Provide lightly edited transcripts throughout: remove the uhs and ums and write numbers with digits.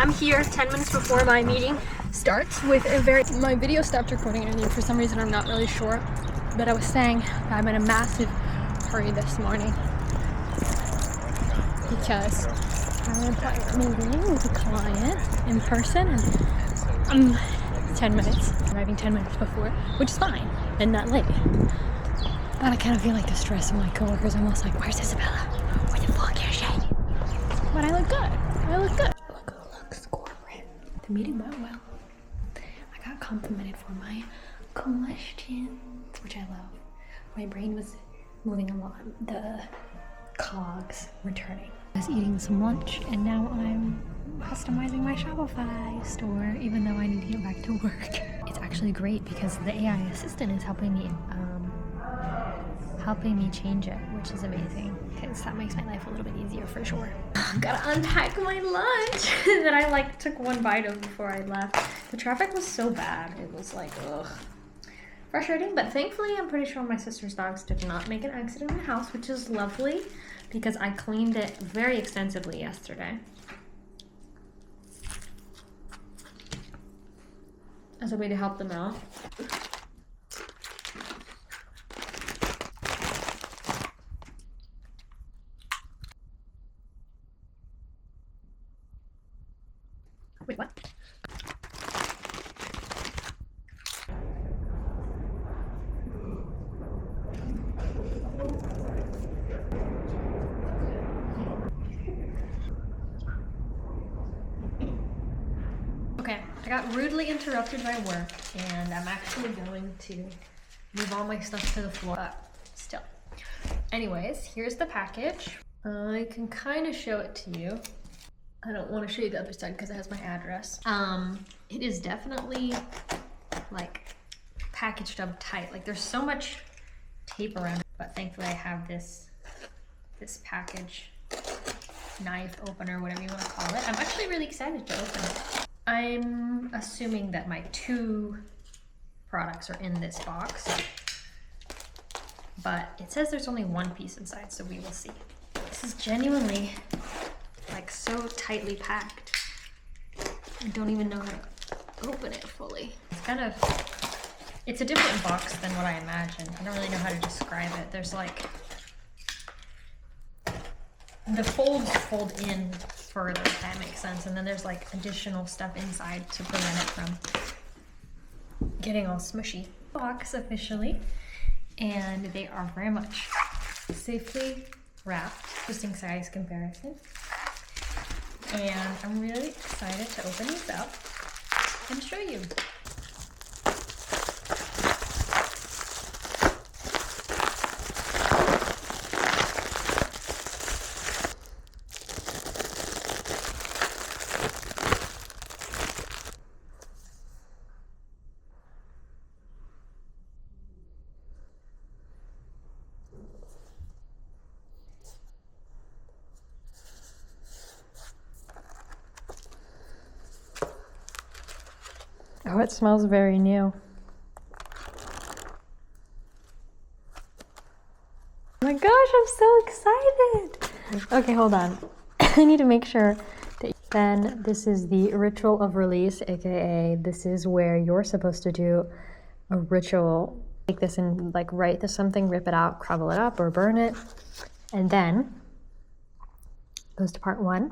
I'm here 10 minutes before my meeting starts with my video stopped recording and for some reason I'm not really sure, but I was saying that I'm in a massive hurry this morning because I'm in a meeting with a client in person and I'm 10 minutes, arriving 10 minutes before, which is fine and not late. But I kind of feel like the stress of my coworkers. I'm almost like, where's Isabella? Where the fuck is she? But I look good. Look corporate. The meeting went well. I got complimented for my questions, which I love. My brain was moving a lot. The cogs returning. I was eating some lunch and now I'm customizing my Shopify store, even though I need to get back to work. It's actually great because the AI assistant is helping me change it, which is amazing because that makes my life a little bit easier for sure. Gotta unpack my lunch that I took one bite of before I left. The traffic was so bad. It was like, ugh. Frustrating, but thankfully I'm pretty sure my sister's dogs did not make an accident in the house, which is lovely because I cleaned it very extensively yesterday. As a way to help them out. Wait, what? Okay, I got rudely interrupted by work and I'm actually going to move all my stuff to the floor, but still. Anyways, here's the package. I can kind of show it to you. I don't want to show you the other side because it has my address. It is definitely like packaged up tight. Like there's so much tape around it, but thankfully I have this package knife opener, whatever you want to call it. I'm actually really excited to open it. I'm assuming that my 2 products are in this box, but it says there's only 1 piece inside, so we will see. This is genuinely like so tightly packed. I don't even know how to open it fully. It's a different box than what I imagined. I don't really know how to describe it. There's like, the folds fold in further, if that makes sense. And then there's like additional stuff inside to prevent it from getting all smushy. Box officially. And they are very much safely wrapped. Interesting size comparison. And I'm really excited to open these up and show you. Oh, it smells very new. Oh my gosh, I'm so excited. Okay, hold on. I need to make sure that then this is the ritual of release, aka this is where you're supposed to do a ritual. Take this and like write this something, rip it out, crumble it up or burn it. And then goes to part 1.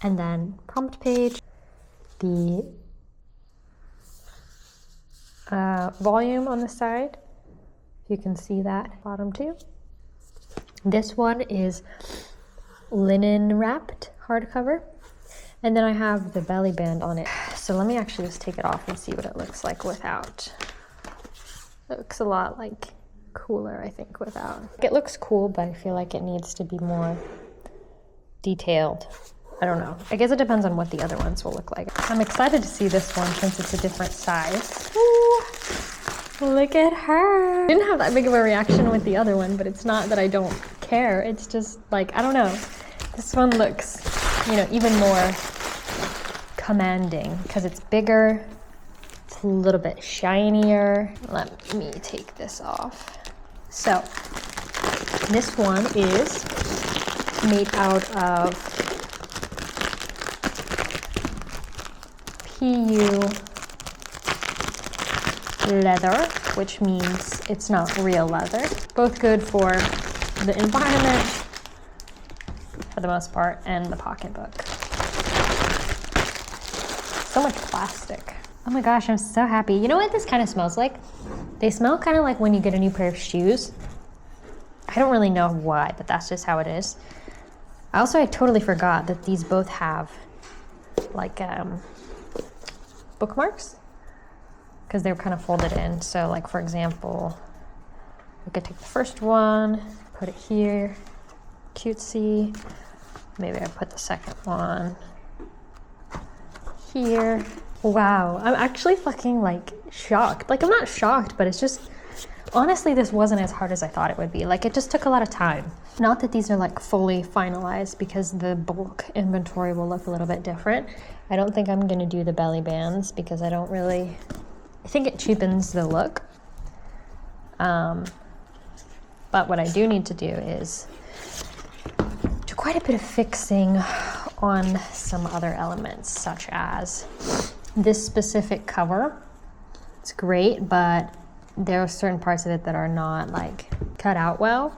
And then prompt page, the volume on the side, if you can see that, bottom 2. This one is linen wrapped hardcover, and then I have the belly band on it. So let me actually just take it off and see what it looks like without. It looks a lot like cooler, I think, without. It looks cool, but I feel like it needs to be more detailed. I don't know. I guess it depends on what the other ones will look like. I'm excited to see this one since it's a different size. Ooh, look at her. I didn't have that big of a reaction with the other one, but it's not that I don't care. It's just like, I don't know. This one looks, even more commanding because it's bigger. It's a little bit shinier. Let me take this off. So this one is made out of PU leather, which means it's not real leather. Both good for the environment, for the most part, and the pocketbook. So much plastic. Oh my gosh, I'm so happy. You know what this kind of smells like? They smell kind of like when you get a new pair of shoes. I don't really know why, but that's just how it is. I totally forgot that these both have like bookmarks, because they're kind of folded in. So like, for example, we could take the first one, put it here, cutesy. Maybe I put the second one here. Wow, I'm actually fucking like shocked. Like, I'm not shocked, but it's just, honestly, this wasn't as hard as I thought it would be. Like, it just took a lot of time. Not that these are like fully finalized, because the bulk inventory will look a little bit different. I don't think I'm gonna do the belly bands because I think it cheapens the look. But what I do need to do is do quite a bit of fixing on some other elements, such as this specific cover. It's great, but there are certain parts of it that are not like cut out well,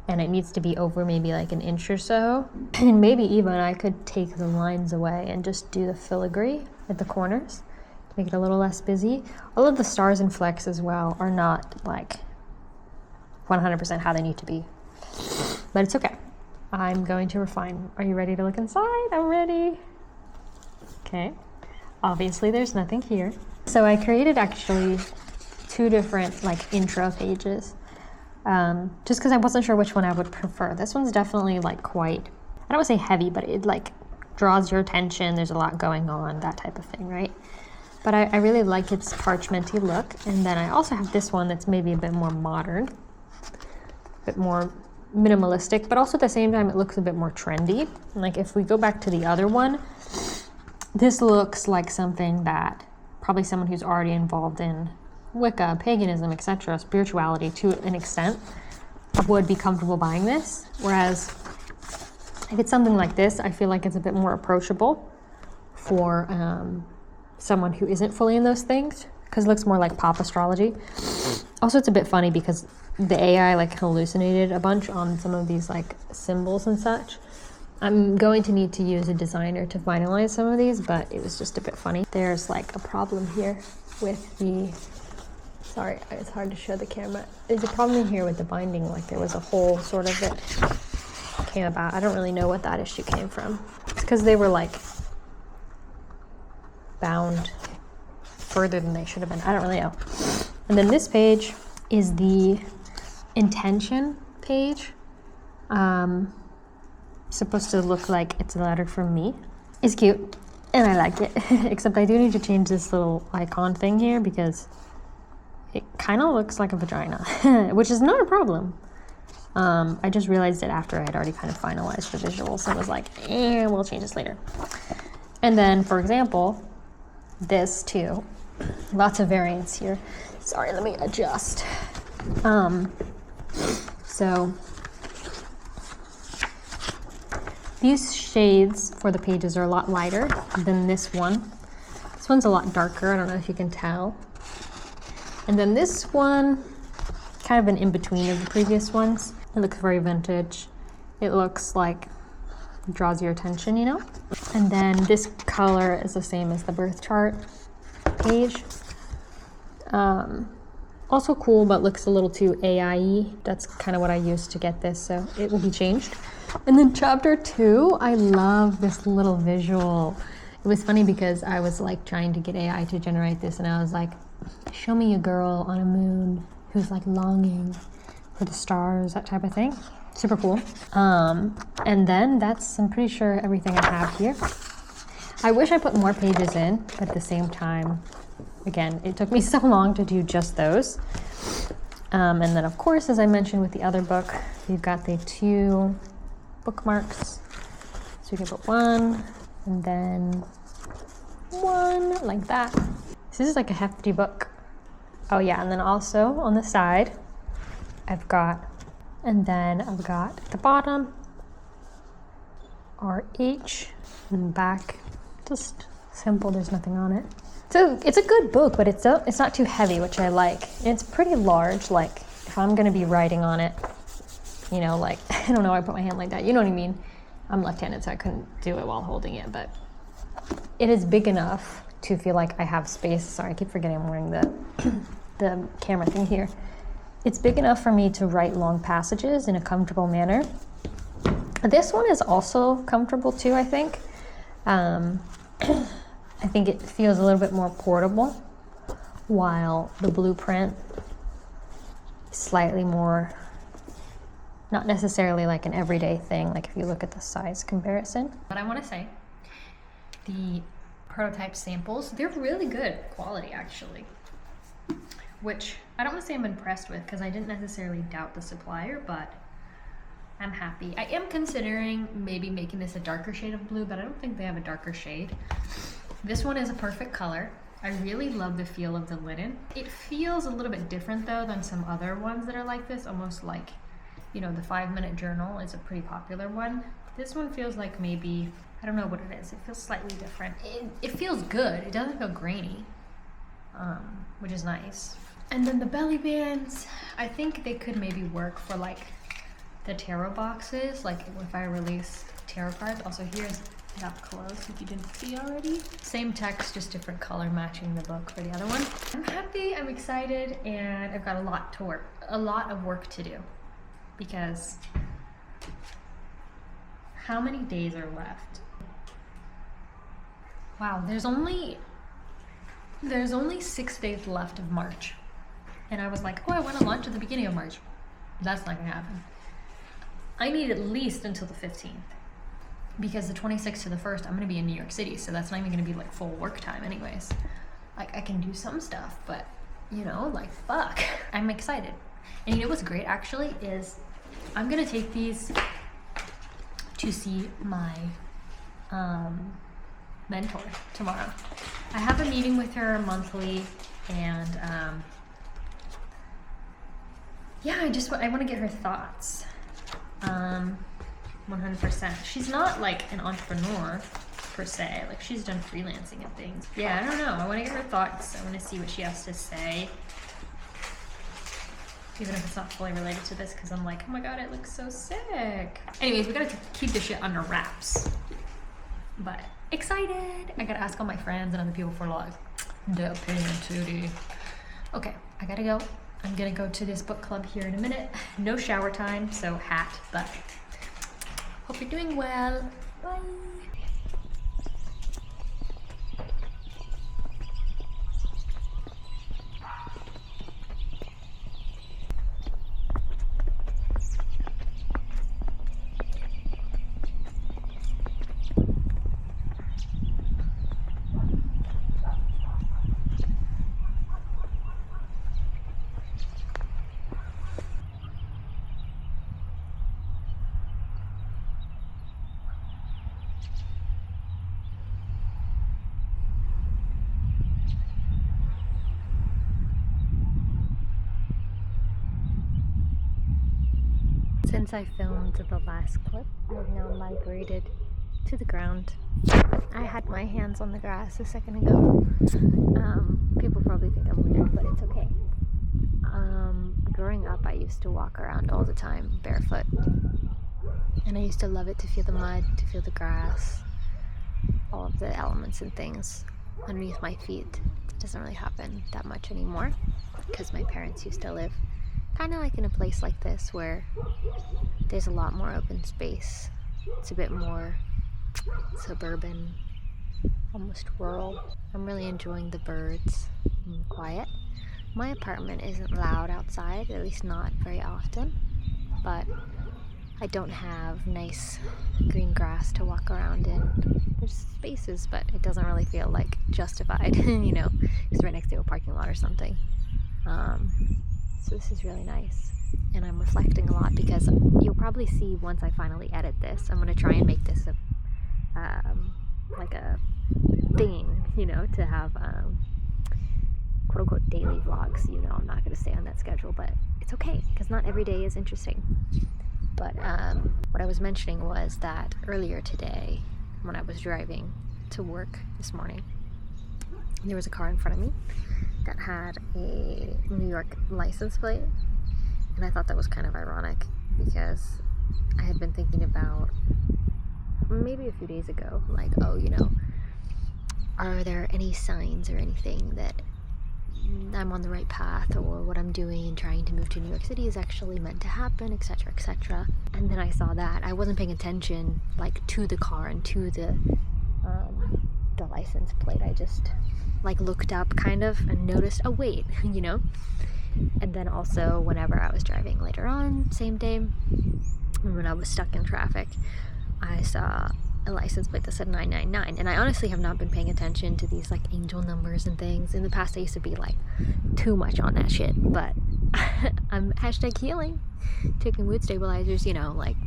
and it needs to be over maybe like an inch or so. And maybe even I could take the lines away and just do the filigree at the corners to make it a little less busy. All of the stars and flecks as well are not like 100% how they need to be, but it's okay. I'm going to refine. Are you ready to look inside? I'm ready. Okay. Obviously there's nothing here. So I created actually 2 different like intro pages, just because I wasn't sure which one I would prefer. This one's definitely like quite, I don't want to say heavy, but it like draws your attention. There's a lot going on, that type of thing, right? But I really like its parchmenty look. And then I also have this one that's maybe a bit more modern, a bit more minimalistic, but also at the same time it looks a bit more trendy. Like if we go back to the other one, this looks like something that probably someone who's already involved in Wicca, paganism, etc., spirituality to an extent, would be comfortable buying this. Whereas if it's something like this, I feel like it's a bit more approachable for someone who isn't fully in those things, because it looks more like pop astrology. Also, it's a bit funny because the AI like hallucinated a bunch on some of these like symbols and such. I'm going to need to use a designer to finalize some of these, but it was just a bit funny. There's like a problem here with the, sorry, it's hard to show the camera. There's a problem here with the binding, like there was a hole sort of that came about. I don't really know what that issue came from. It's because they were like bound further than they should have been. I don't really know. And then this page is the intention page. Supposed to look like it's a letter from me. It's cute and I like it. Except I do need to change this little icon thing here because it kind of looks like a vagina, which is not a problem. I just realized it after I had already kind of finalized the visuals and was like, we'll change this later. And then, for example, this too. Lots of variants here. Sorry, let me adjust. So these shades for the pages are a lot lighter than this one. This one's a lot darker. I don't know if you can tell. And then this one, kind of an in-between of the previous ones. It looks very vintage. It looks like it draws your attention, you know? And then this color is the same as the birth chart page. Also cool, but looks a little too AI-y. That's kind of what I used to get this, so it will be changed. And then chapter 2, I love this little visual. It was funny because I was like trying to get AI to generate this, and I was like, show me a girl on a moon who's like longing for the stars, that type of thing. Super cool. And then that's, I'm pretty sure, everything I have here. I wish I put more pages in, but at the same time, again, it took me so long to do just those. And then of course, as I mentioned with the other book, you've got the 2 bookmarks. So you can put 1 and then 1 like that. This is like a hefty book. Oh yeah, and then also on the side, I've got, and then I've got at the bottom, RH, and back, just simple, there's nothing on it. So it's a good book, but it's not too heavy, which I like. It's pretty large, like if I'm gonna be writing on it, you know, like, I don't know why I put my hand like that, you know what I mean? I'm left-handed, so I couldn't do it while holding it, but it is big enough to feel like I have space. Sorry, I keep forgetting I'm wearing the camera thing here. It's big enough for me to write long passages in a comfortable manner. This one is also comfortable too, I think. I think it feels a little bit more portable, while the blueprint is slightly more, not necessarily like an everyday thing, like if you look at the size comparison. But I want to say, the prototype samples, they're really good quality actually, which I don't want to say I'm impressed with because I didn't necessarily doubt the supplier, but I'm happy. I am considering maybe making this a darker shade of blue, but I don't think they have a darker shade. This one is a perfect color. I really love the feel of the linen. It feels a little bit different though than some other ones that are like this, almost like, you know, the 5-minute journal is a pretty popular one. This one feels like maybe, I don't know what it is. It feels slightly different. It feels good. It doesn't feel grainy, which is nice. And then the belly bands, I think they could maybe work for like the tarot boxes, like if I release tarot cards. Also, here's it up close if you didn't see already. Same text, just different color matching the book for the other one. I'm happy, I'm excited, and I've got a lot of work to do, because how many days are left? Wow, there's only 6 days left of March. And I was like, oh, I want to launch at the beginning of March. That's not gonna happen. I need at least until the 15th, because the 26th to the 1st, I'm gonna be in New York City, so that's not even gonna be like full work time anyways. Like, I can do some stuff, but you know, like, fuck. I'm excited. And you know what's great actually is I'm gonna take these to see my mentor tomorrow. I have a meeting with her monthly, and yeah, I want to get her thoughts. 100%. She's not like an entrepreneur per se, like she's done freelancing and things. Yeah, I don't know. I want to get her thoughts. I want to see what she has to say, even if it's not fully related to this, because I'm like, oh my god, it looks so sick. Anyways, we gotta keep this shit under wraps. But excited! I gotta ask all my friends and other people for like their opinion too. Okay, I gotta go. I'm gonna go to this book club here in a minute. No shower time, so hat, but hope you're doing well. Bye! Since I filmed the last clip, I've now migrated to the ground. I had my hands on the grass a second ago. People probably think I'm weird, but it's okay. Growing up, I used to walk around all the time barefoot. And I used to love it, to feel the mud, to feel the grass, all of the elements and things underneath my feet. It doesn't really happen that much anymore, because my parents used to live kind of like in a place like this where there's a lot more open space. It's a bit more suburban, almost rural. I'm really enjoying the birds and quiet. My apartment isn't loud outside, at least not very often, but I don't have nice green grass to walk around in. There's spaces, but it doesn't really feel like justified, you know, it's right next to a parking lot or something. So this is really nice, and I'm reflecting a lot, because you'll probably see once I finally edit this, I'm going to try and make this like a thing, you know, to have quote-unquote daily vlogs. You know, I'm not going to stay on that schedule, but it's okay, because not every day is interesting. But what I was mentioning was that earlier today, when I was driving, to work this morning, there was a car in front of me that had a New York license plate, and I thought that was kind of ironic because I had been thinking about maybe a few days ago, like, oh, you know, are there any signs or anything that I'm on the right path, or what I'm doing and trying to move to New York City is actually meant to happen, etc., etc. And then I saw that I wasn't paying attention like to the car and to the license plate. I just like looked up kind of and noticed, oh wait, you know. And then also whenever I was driving later on, same day, when I was stuck in traffic, I saw a license plate that said 999, and I honestly have not been paying attention to these like angel numbers and things. In the past I used to be like too much on that shit, but I'm hashtag healing, taking mood stabilizers, you know, like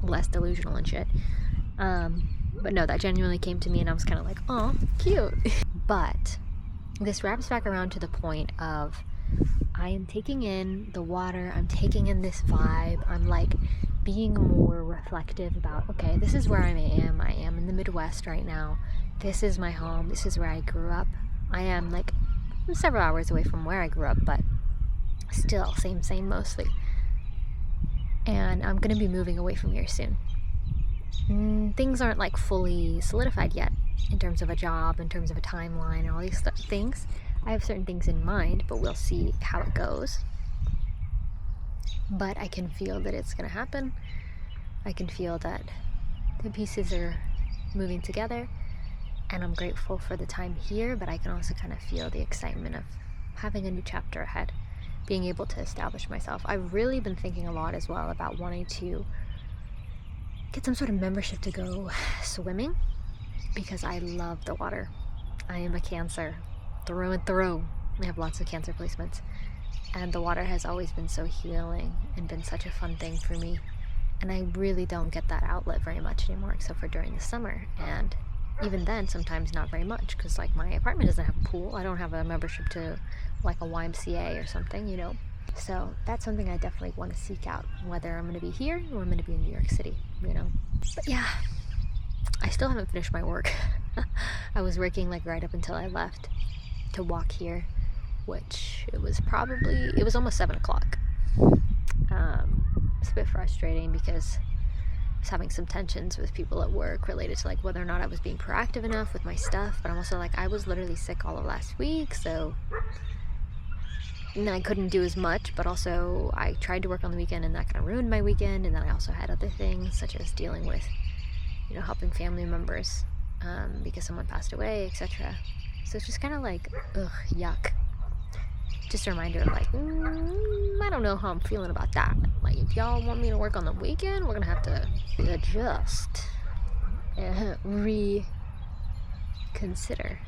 less delusional and shit. But no, that genuinely came to me and I was kind of like, oh, cute. But this wraps back around to the point of I am taking in the water, I'm taking in this vibe, I'm like being more reflective about, okay, this is where I am in the Midwest right now, this is my home, this is where I grew up. I am like several hours away from where I grew up, but still same mostly, and I'm gonna be moving away from here soon. Things aren't like fully solidified yet in terms of a job, in terms of a timeline, and all these things. I have certain things in mind, but we'll see how it goes. But I can feel that it's gonna happen. I can feel that the pieces are moving together, and I'm grateful for the time here, but I can also kind of feel the excitement of having a new chapter ahead, being able to establish myself. I've really been thinking a lot as well about wanting to get some sort of membership to go swimming, because I love the water. I am a Cancer through and through. I have lots of Cancer placements, and the water has always been so healing and been such a fun thing for me, and I really don't get that outlet very much anymore, except for during the summer, and even then sometimes not very much, because like my apartment doesn't have a pool. I don't have a membership to like a YMCA or something, you know. So that's something I definitely want to seek out, whether I'm going to be here or I'm going to be in New York City, you know. But yeah, I still haven't finished my work. I was working like right up until I left to walk here, which it was almost 7 o'clock. It's a bit frustrating because I was having some tensions with people at work related to like whether or not I was being proactive enough with my stuff, but I'm also like, I was literally sick all of last week, so and I couldn't do as much, but also I tried to work on the weekend and that kind of ruined my weekend, and then I also had other things such as dealing with, you know, helping family members because someone passed away, etc. So it's just kind of like, ugh, yuck. Just a reminder of like, I don't know how I'm feeling about that. Like, if y'all want me to work on the weekend, we're gonna have to adjust, reconsider.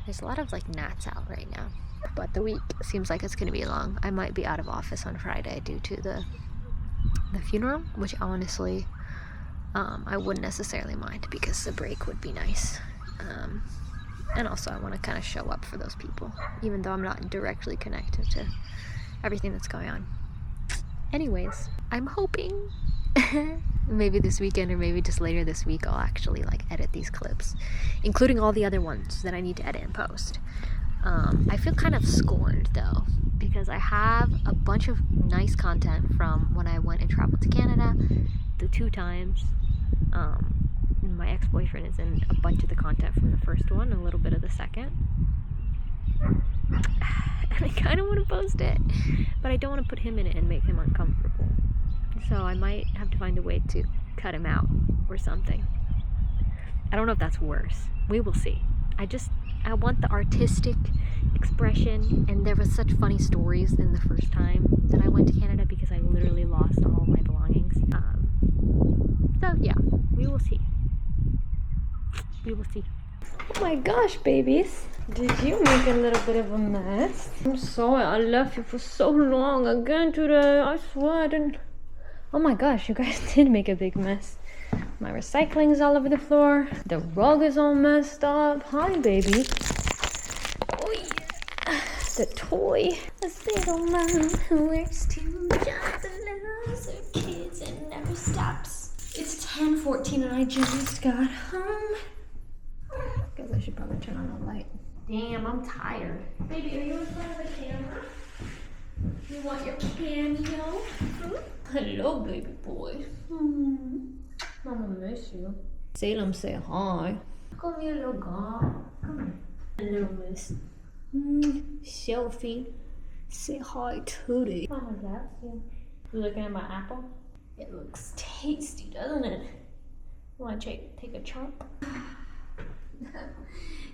There's a lot of like gnats out right now, but the week seems like it's gonna be long. I might be out of office on Friday due to the funeral, which honestly, I wouldn't necessarily mind because the break would be nice. And also I want to kind of show up for those people, even though I'm not directly connected to everything that's going on. Anyways, I'm hoping maybe this weekend or maybe just later this week I'll actually like edit these clips, including all the other ones that I need to edit and post. I feel kind of scorned though, because I have a bunch of nice content from when I went and traveled to Canada the 2 times. My ex-boyfriend is in a bunch of the content from the first one, a little bit of the second. And I kind of want to post it, but I don't want to put him in it and make him uncomfortable. So I might have to find a way to cut him out or something. I don't know if that's worse. We will see. I want the artistic expression, and there was such funny stories in the first time that I went to Canada because I literally lost all of my belongings. So yeah, we will see. We will see. Oh my gosh, babies. Did you make a little bit of a mess? I'm sorry, I left you for so long again today. I swear I didn't. Oh my gosh, you guys did make a big mess. My recycling's all over the floor. The rug is all messed up. Hi, baby. Oh yeah. The toy. A single mom who works 2 jobs and loves her kids and never stops. It's 10:14 and I just got home. Because I should probably turn on the light. Damn, I'm tired. Baby, are you in front of the camera? You want your cameo? Hmm? Hello, baby boy. Mama miss you. Salem, say hi. Come here, little girl. Come here. Hello, miss. Selfie. Say hi, Tootie. Mama loves you. You looking at my apple? It looks tasty, doesn't it? Want to take a chomp?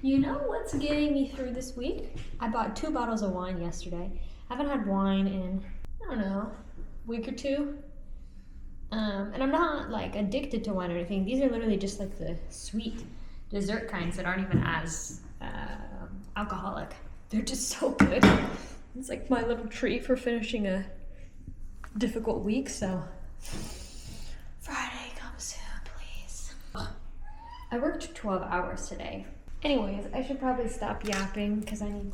You know what's getting me through this week? I bought 2 bottles of wine yesterday. I haven't had wine in, I don't know, a week or 2. And I'm not like addicted to wine or anything. These are literally just like the sweet dessert kinds that aren't even as alcoholic. They're just so good. It's like my little treat for finishing a difficult week, so Friday, come soon, please. I worked 12 hours today. Anyways, I should probably stop yapping because I need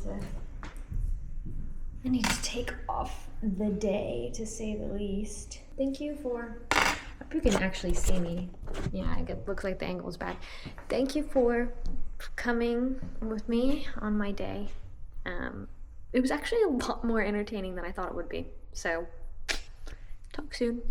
to take off the day, to say the least. Thank you for, I hope you can actually see me. Yeah, it looks like the angle is bad. Thank you for coming with me on my day. It was actually a lot more entertaining than I thought it would be. So, talk soon.